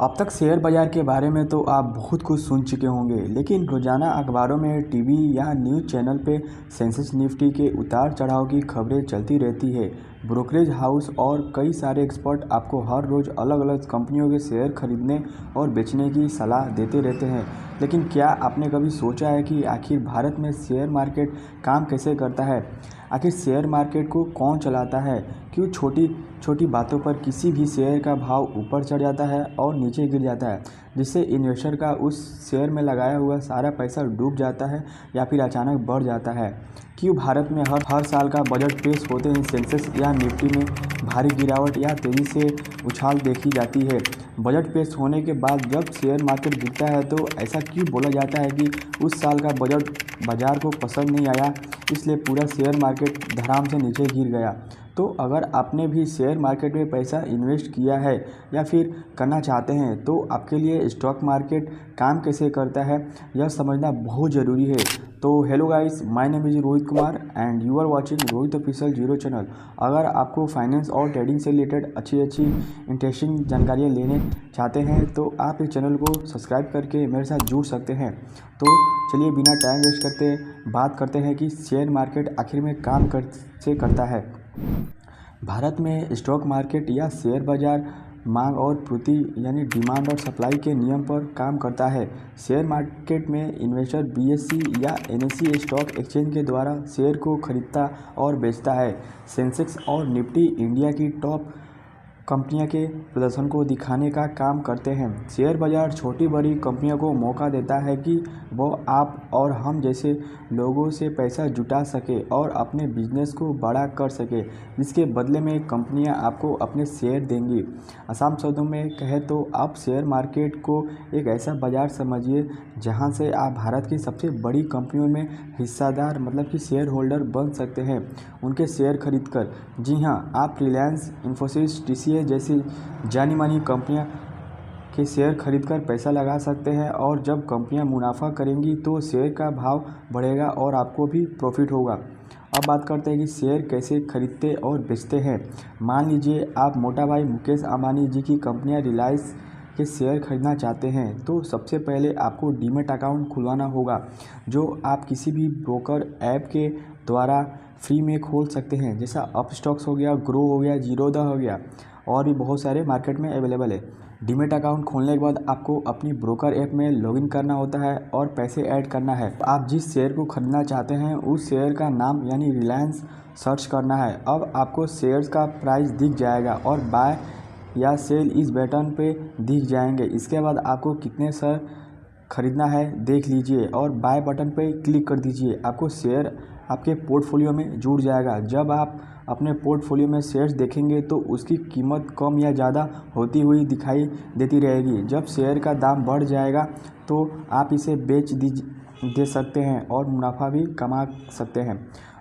अब तक शेयर बाज़ार के बारे में तो आप बहुत कुछ सुन चुके होंगे, लेकिन रोज़ाना अखबारों में, टीवी या न्यूज़ चैनल पे सेंसेक्स निफ्टी के उतार चढ़ाव की खबरें चलती रहती है। ब्रोकरेज हाउस और कई सारे एक्सपर्ट आपको हर रोज़ अलग अलग कंपनियों के शेयर खरीदने और बेचने की सलाह देते रहते हैं। लेकिन क्या आपने कभी सोचा है कि आखिर भारत में शेयर मार्केट काम कैसे करता है? आखिर शेयर मार्केट को कौन चलाता है? क्यों छोटी छोटी बातों पर किसी भी शेयर का भाव ऊपर चढ़ जाता है और नीचे गिर जाता है, जिससे इन्वेस्टर का उस शेयर में लगाया हुआ सारा पैसा डूब जाता है या फिर अचानक बढ़ जाता है? क्यों भारत में हर साल का बजट पेश होते ही सेंसेक्स या निफ्टी में भारी गिरावट या तेज़ी से उछाल देखी जाती है? बजट पेश होने के बाद जब शेयर मार्केट गिरता है तो ऐसा क्यों बोला जाता है कि उस साल का बजट बाजार को पसंद नहीं आया, इसलिए पूरा शेयर मार्केट धड़ाम से नीचे गिर गया? तो अगर आपने भी शेयर मार्केट में पैसा इन्वेस्ट किया है या फिर करना चाहते हैं, तो आपके लिए स्टॉक मार्केट काम कैसे करता है, यह समझना बहुत ज़रूरी है। तो hello guys, my name is Rohit Kumar and you are watching Rohit official zero channel. अगर आपको फाइनेंस और ट्रेडिंग से रिलेटेड अच्छी इंटरेस्टिंग जानकारियाँ लेने चाहते हैं तो आप इस चैनल को सब्सक्राइब करके मेरे साथ जुड़ सकते हैं। तो चलिए बिना टाइम वेस्ट करते बात करते हैं कि शेयर मार्केट आखिर में काम कैसे करता है। भारत में स्टॉक मार्केट या शेयर बाजार मांग और पूर्ति यानी डिमांड और सप्लाई के नियम पर काम करता है। शेयर मार्केट में इन्वेस्टर बीएसई या एनएसई स्टॉक एक्सचेंज के द्वारा शेयर को खरीदता और बेचता है। सेंसेक्स और निफ्टी इंडिया की टॉप कंपनियां के प्रदर्शन को दिखाने का काम करते हैं। शेयर बाजार छोटी बड़ी कंपनियों को मौका देता है कि वो आप और हम जैसे लोगों से पैसा जुटा सके और अपने बिजनेस को बड़ा कर सके, जिसके बदले में कंपनियां आपको अपने शेयर देंगी। आसान शब्दों में कहे तो आप शेयर मार्केट को एक ऐसा बाजार समझिए जहां से आप भारत की सबसे बड़ी कंपनियों में हिस्सेदार मतलब कि शेयर होल्डर बन सकते हैं, उनके शेयर खरीदकर। जी हाँ, आप रिलायंस, इन्फोसिस, टीसीएस जैसी जानी मानी कंपनियां के शेयर खरीदकर पैसा लगा सकते हैं और जब कंपनियां मुनाफा करेंगी तो शेयर का भाव बढ़ेगा और आपको भी प्रॉफिट होगा। अब बात करते हैं कि शेयर कैसे खरीदते और बेचते हैं। मान लीजिए आप मोटा भाई मुकेश अंबानी जी की कंपनियां रिलायंस के शेयर खरीदना चाहते हैं, तो सबसे पहले आपको डीमैट अकाउंट खुलवाना होगा, जो आप किसी भी ब्रोकर ऐप के द्वारा फ्री में खोल सकते हैं। जैसा अपस्टॉक्स हो गया, ग्रो हो गया, जीरोधा हो गया, और भी बहुत सारे मार्केट में अवेलेबल है। डीमैट अकाउंट खोलने के बाद आपको अपनी ब्रोकर ऐप में लॉगिन करना होता है और पैसे ऐड करना है। आप जिस शेयर को खरीदना चाहते हैं उस शेयर का नाम यानी रिलायंस सर्च करना है। अब आपको शेयर्स का प्राइस दिख जाएगा और बाय या सेल इस बटन पे दिख जाएंगे। इसके बाद आपको कितने शेयर खरीदना है देख लीजिए और बाय बटन पे क्लिक कर दीजिए। आपको शेयर आपके पोर्टफोलियो में जुड़ जाएगा। जब आप अपने पोर्टफोलियो में शेयर्स देखेंगे तो उसकी कीमत कम या ज़्यादा होती हुई दिखाई देती रहेगी। जब शेयर का दाम बढ़ जाएगा तो आप इसे दे सकते हैं और मुनाफा भी कमा सकते हैं।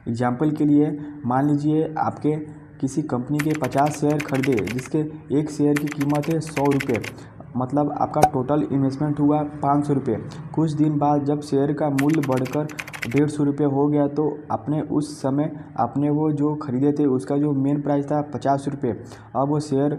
एग्जाम्पल के लिए मान लीजिए आपके किसी कंपनी के 50 शेयर खरीदे, जिसके एक शेयर की कीमत है 100 रुपये, मतलब आपका टोटल इन्वेस्टमेंट हुआ 500 रुपये। कुछ दिन बाद जब शेयर का मूल्य बढ़कर 150 रुपये हो गया तो आपने उस समय आपने वो जो खरीदे थे उसका जो मेन प्राइस था 50 रुपये, अब वो शेयर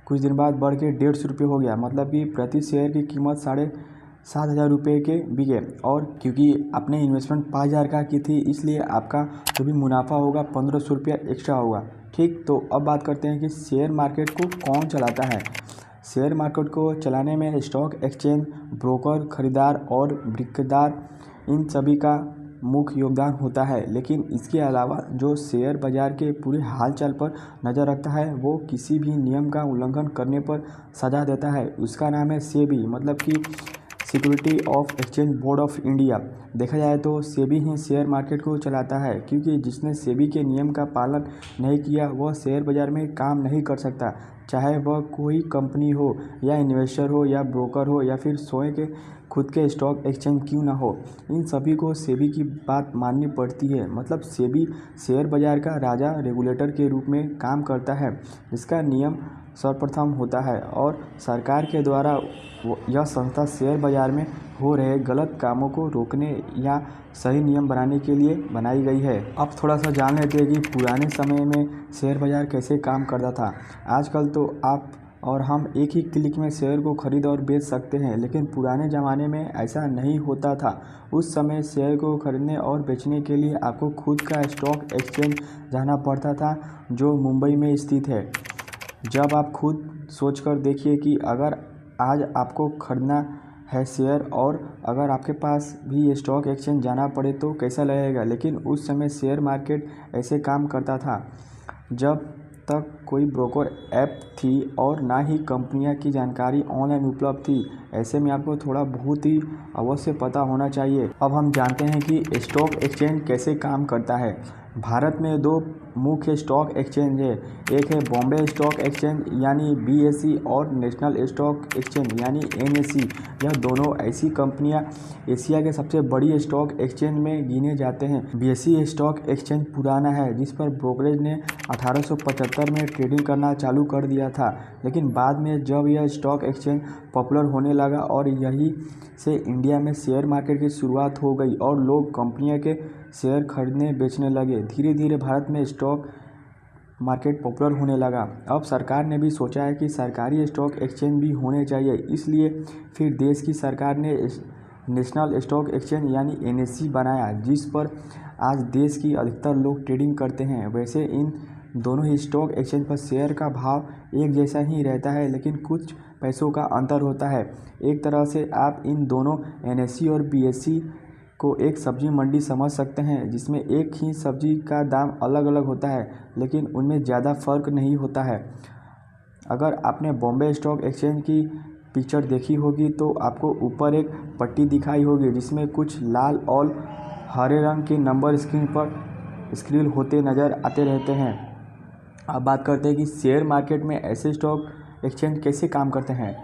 कुछ दिन बाद बढ़ के 150 रुपये हो गया। मतलब कि प्रति शेयर की कीमत 7,500 रुपये के बिके। और क्योंकि आपने इन्वेस्टमेंट 5,000 का की थी, इसलिए आपका जो भी मुनाफा होगा 1,500 रुपया एक्स्ट्रा होगा। ठीक, तो अब बात करते हैं कि शेयर मार्केट को कौन चलाता है। शेयर मार्केट को चलाने में स्टॉक एक्सचेंज, ब्रोकर, खरीदार और विक्रेतार, इन सभी का मुख्य योगदान होता है। लेकिन इसके अलावा जो शेयर बाजार के पूरे हालचाल पर नज़र रखता है, वो किसी भी नियम का उल्लंघन करने पर सजा देता है। उसका नाम है सेबी, मतलब कि security of exchange board of India. देखा जाए तो सेबी ही शेयर मार्केट को चलाता है, क्योंकि जिसने सेबी के नियम का पालन नहीं किया वह शेयर बाजार में काम नहीं कर सकता, चाहे वह कोई कंपनी हो या इन्वेस्टर हो या ब्रोकर हो या फिर स्वयं के खुद के स्टॉक एक्सचेंज क्यों ना हो। इन सभी को सेबी की बात माननी पड़ती है। मतलब सेबी शेयर बाजार का राजा रेगुलेटर के रूप में काम करता है, जिसका नियम सर्वप्रथम होता है और सरकार के द्वारा यह संस्था शेयर बाजार में हो रहे गलत कामों को रोकने या सही नियम बनाने के लिए बनाई गई है। अब थोड़ा सा जान लेते हैं कि पुराने समय में शेयर बाजार कैसे काम करता था। आजकल तो आप और हम एक ही क्लिक में शेयर को खरीद और बेच सकते हैं। लेकिन पुराने ज़माने में ऐसा नहीं होता था। उस समय शेयर को खरीदने और बेचने के लिए आपको खुद का स्टॉक एक्सचेंज जाना पड़ता था, जो मुंबई में स्थित है। जब आप खुद सोचकर देखिए कि अगर आज आपको खरीदना है शेयर और अगर आपके पास भी स्टॉक एक्सचेंज जाना पड़े तो कैसा लगेगा। लेकिन उस समय शेयर मार्केट ऐसे काम करता था जब तक कोई ब्रोकर ऐप थी और ना ही कंपनियां की जानकारी ऑनलाइन उपलब्ध थी। ऐसे में आपको थोड़ा बहुत ही अवश्य पता होना चाहिए। अब हम जानते हैं कि स्टॉक एक्सचेंज कैसे काम करता है। भारत में दो मुख्य स्टॉक एक्सचेंज है। एक है बॉम्बे स्टॉक एक्सचेंज यानी BSE और नेशनल स्टॉक एक्सचेंज यानी NSE। यह दोनों ऐसी कंपनियां एशिया के सबसे बड़ी स्टॉक एक्सचेंज में गिने जाते हैं। BSE स्टॉक एक्सचेंज पुराना है, जिस पर ब्रोकरेज ने 1875 में ट्रेडिंग करना चालू कर दिया था। लेकिन बाद में जब यह स्टॉक एक्सचेंज पॉपुलर होने लगा और यहीं से इंडिया में शेयर मार्केट की शुरुआत हो गई और लोग कंपनियों के शेयर खरीदने बेचने लगे। धीरे धीरे भारत में स्टॉक मार्केट पॉपुलर होने लगा। अब सरकार ने भी सोचा है कि सरकारी स्टॉक एक्सचेंज भी होने चाहिए। इसलिए फिर देश की सरकार ने नेशनल स्टॉक एक्सचेंज यानी NSE बनाया, जिस पर आज देश की अधिकतर लोग ट्रेडिंग करते हैं। वैसे इन दोनों ही स्टॉक एक्सचेंज पर शेयर का भाव एक जैसा ही रहता है, लेकिन कुछ पैसों का अंतर होता है। एक तरह से आप इन दोनों NSE और BSE को एक सब्जी मंडी समझ सकते हैं, जिसमें एक ही सब्जी का दाम अलग अलग होता है, लेकिन उनमें ज़्यादा फर्क नहीं होता है। अगर आपने बॉम्बे स्टॉक एक्सचेंज की पिक्चर देखी होगी तो आपको ऊपर एक पट्टी दिखाई होगी, जिसमें कुछ लाल और हरे रंग के नंबर स्क्रीन पर स्क्रॉल होते नज़र आते रहते हैं। अब बात करते हैं कि शेयर मार्केट में ऐसे स्टॉक एक्सचेंज कैसे काम करते हैं।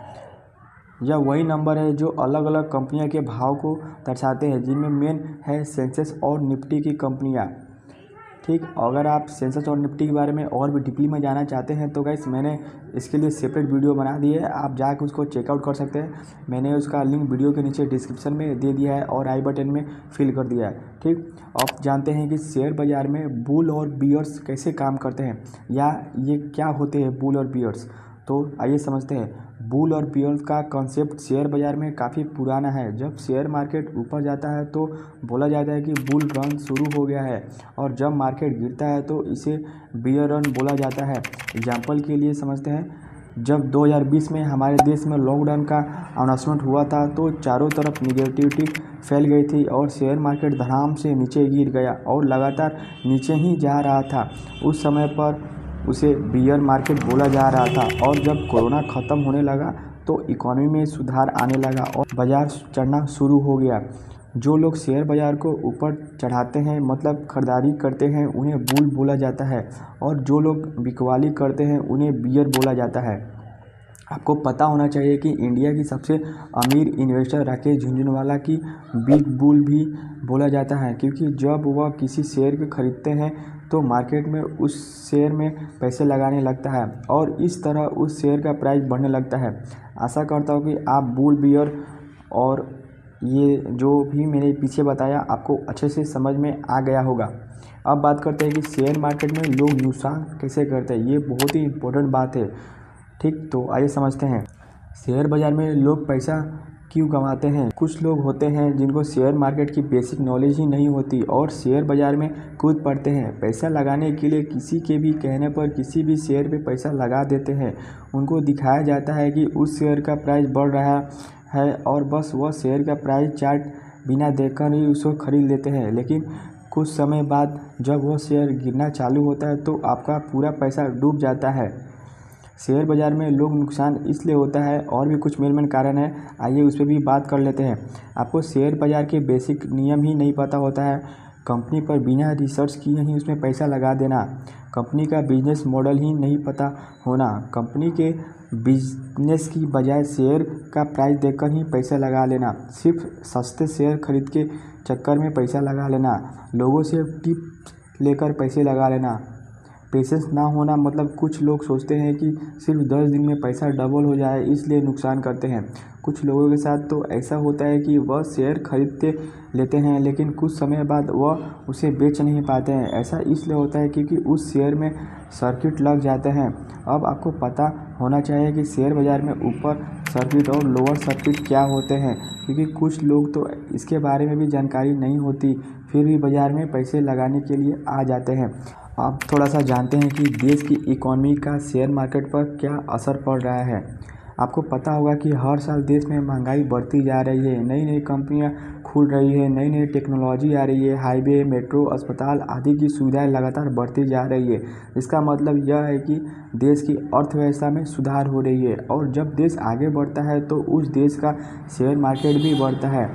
यह वही नंबर है जो अलग अलग कंपनियों के भाव को दर्शाते हैं, जिनमें मेन है सेंसेक्स और निफ्टी की कंपनियां। ठीक, अगर आप सेंसेक्स और निफ्टी के बारे में और भी डीपली में जानना चाहते हैं तो गाइस मैंने इसके लिए सेपरेट वीडियो बना दी है, आप जाकर उसको चेकआउट कर सकते हैं। मैंने उसका लिंक वीडियो के नीचे डिस्क्रिप्शन में दे दिया है और आई बटन में फिल कर दिया है। ठीक, अब जानते हैं कि शेयर बाज़ार में बुल और बियर्स कैसे काम करते हैं, या ये क्या होते हैं बुल और बियर्स। तो आइए समझते हैं। बुल और बियर का कॉन्सेप्ट शेयर बाज़ार में काफ़ी पुराना है। जब शेयर मार्केट ऊपर जाता है तो बोला जाता है कि बुल रन शुरू हो गया है, और जब मार्केट गिरता है तो इसे बियर रन बोला जाता है। एग्जाम्पल के लिए समझते हैं, जब 2020 में हमारे देश में लॉकडाउन का अनाउंसमेंट हुआ था तो चारों तरफ निगेटिविटी फैल गई थी और शेयर मार्केट धड़ाम से नीचे गिर गया और लगातार नीचे ही जा रहा था। उस समय पर उसे बियर मार्केट बोला जा रहा था, और जब कोरोना ख़त्म होने लगा तो इकोनॉमी में सुधार आने लगा और बाज़ार चढ़ना शुरू हो गया। जो लोग शेयर बाज़ार को ऊपर चढ़ाते हैं, मतलब खरीदारी करते हैं, उन्हें बुल बोला जाता है, और जो लोग बिकवाली करते हैं उन्हें बियर बोला जाता है। आपको पता होना चाहिए कि इंडिया की सबसे अमीर इन्वेस्टर राकेश झुनझुनवाला की बिग बुल भी बोला जाता है, क्योंकि जब वह किसी शेयर को खरीदते हैं तो मार्केट में उस शेयर में पैसे लगाने लगता है और इस तरह उस शेयर का प्राइस बढ़ने लगता है। आशा करता हूँ कि आप बुल बियर और ये जो भी मैंने पीछे बताया आपको अच्छे से समझ में आ गया होगा। अब बात करते हैं कि शेयर मार्केट में लोग नुकसान कैसे करते हैं। ये बहुत ही इम्पोर्टेंट बात है। ठीक, तो आइए समझते हैं। शेयर बाज़ार में लोग पैसा क्यों कमाते हैं। कुछ लोग होते हैं जिनको शेयर मार्केट की बेसिक नॉलेज ही नहीं होती और शेयर बाज़ार में कूद पड़ते हैं। पैसा लगाने के लिए किसी के भी कहने पर किसी भी शेयर पे पैसा लगा देते हैं। उनको दिखाया जाता है कि उस शेयर का प्राइस बढ़ रहा है और बस वह शेयर का प्राइस चार्ट बिना देखकर ही उसको खरीद लेते हैं। लेकिन कुछ समय बाद जब वह शेयर गिरना चालू होता है तो आपका पूरा पैसा डूब जाता है। शेयर बाज़ार में लोग नुकसान इसलिए होता है, और भी कुछ मेन कारण है, आइए उस पर भी बात कर लेते हैं। आपको शेयर बाज़ार के बेसिक नियम ही नहीं पता होता है। कंपनी पर बिना रिसर्च किए ही उसमें पैसा लगा देना, कंपनी का बिजनेस मॉडल ही नहीं पता होना, कंपनी के बिजनेस की बजाय शेयर का प्राइस देखकर ही पैसा लगा लेना, सिर्फ सस्ते शेयर खरीद के चक्कर में पैसा लगा लेना, लोगों से टिप्स लेकर पैसे लगा लेना, पेशेंस ना होना। मतलब कुछ लोग सोचते हैं कि सिर्फ 10 दिन में पैसा डबल हो जाए, इसलिए नुकसान करते हैं। कुछ लोगों के साथ तो ऐसा होता है कि वह शेयर खरीदते लेते हैं, लेकिन कुछ समय बाद वह उसे बेच नहीं पाते हैं। ऐसा इसलिए होता है क्योंकि उस शेयर में सर्किट लग जाते हैं। अब आपको पता होना चाहिए कि शेयर बाज़ार में ऊपर सर्किट और लोअर सर्किट क्या होते हैं, क्योंकि कुछ लोग तो इसके बारे में भी जानकारी नहीं होती, फिर भी बाज़ार में पैसे लगाने के लिए आ जाते हैं। आप थोड़ा सा जानते हैं कि देश की इकोनॉमी का शेयर मार्केट पर क्या असर पड़ रहा है। आपको पता होगा कि हर साल देश में महंगाई बढ़ती जा रही है, नई नई कंपनियां खुल रही है, नई नई टेक्नोलॉजी आ रही है, हाईवे, मेट्रो, अस्पताल आदि की सुविधाएं लगातार बढ़ती जा रही है। इसका मतलब यह है कि देश की अर्थव्यवस्था में सुधार हो रही है, और जब देश आगे बढ़ता है तो उस देश का शेयर मार्केट भी बढ़ता है।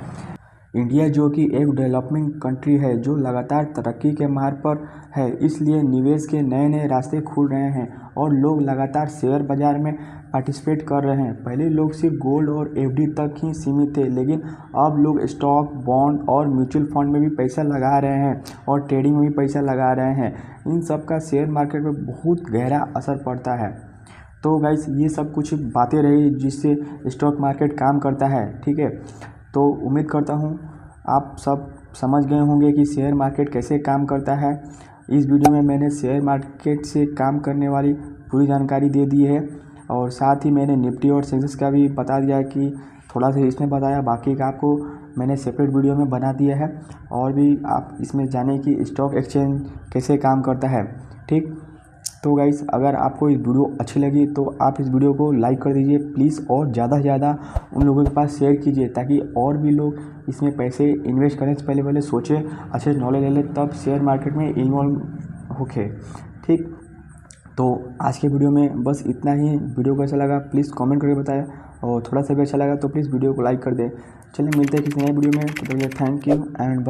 इंडिया जो कि एक डेवलपिंग कंट्री है, जो लगातार तरक्की के मार्ग पर है, इसलिए निवेश के नए नए रास्ते खुल रहे हैं और लोग लगातार शेयर बाज़ार में पार्टिसिपेट कर रहे हैं। पहले लोग सिर्फ गोल्ड और एफडी तक ही सीमित थे, लेकिन अब लोग स्टॉक, बॉन्ड और म्यूचुअल फंड में भी पैसा लगा रहे हैं और ट्रेडिंग में भी पैसा लगा रहे हैं। इन सब का शेयर मार्केट पर बहुत गहरा असर पड़ता है। तो गाइस, ये सब कुछ बातें रही जिससे स्टॉक मार्केट काम करता है, ठीक है। तो उम्मीद करता हूँ आप सब समझ गए होंगे कि शेयर मार्केट कैसे काम करता है। इस वीडियो में मैंने शेयर मार्केट से काम करने वाली पूरी जानकारी दे दी है, और साथ ही मैंने निफ्टी और सेंसेक्स का भी बता दिया कि थोड़ा सा इसमें बताया, बाकी का आपको मैंने सेपरेट वीडियो में बना दिया है। और भी आप इसमें जाने कि स्टॉक एक्सचेंज कैसे काम करता है, ठीक। तो गाइस, अगर आपको इस वीडियो अच्छी लगी तो आप इस वीडियो को लाइक कर दीजिए प्लीज़, और ज़्यादा से ज़्यादा उन लोगों के पास शेयर कीजिए, ताकि और भी लोग इसमें पैसे इन्वेस्ट करने से पहले सोचें, अच्छे नॉलेज ले लें, तब शेयर मार्केट में इन्वॉल्व होके, ठीक। तो आज के वीडियो में बस इतना ही। वीडियो को कैसा लगा प्लीज़ कमेंट करके बताएं, और थोड़ा सा भी अच्छा लगा तो प्लीज़ वीडियो को लाइक कर दें। चलिए मिलते हैं किसी नए वीडियो में, तो थैंक यू एंड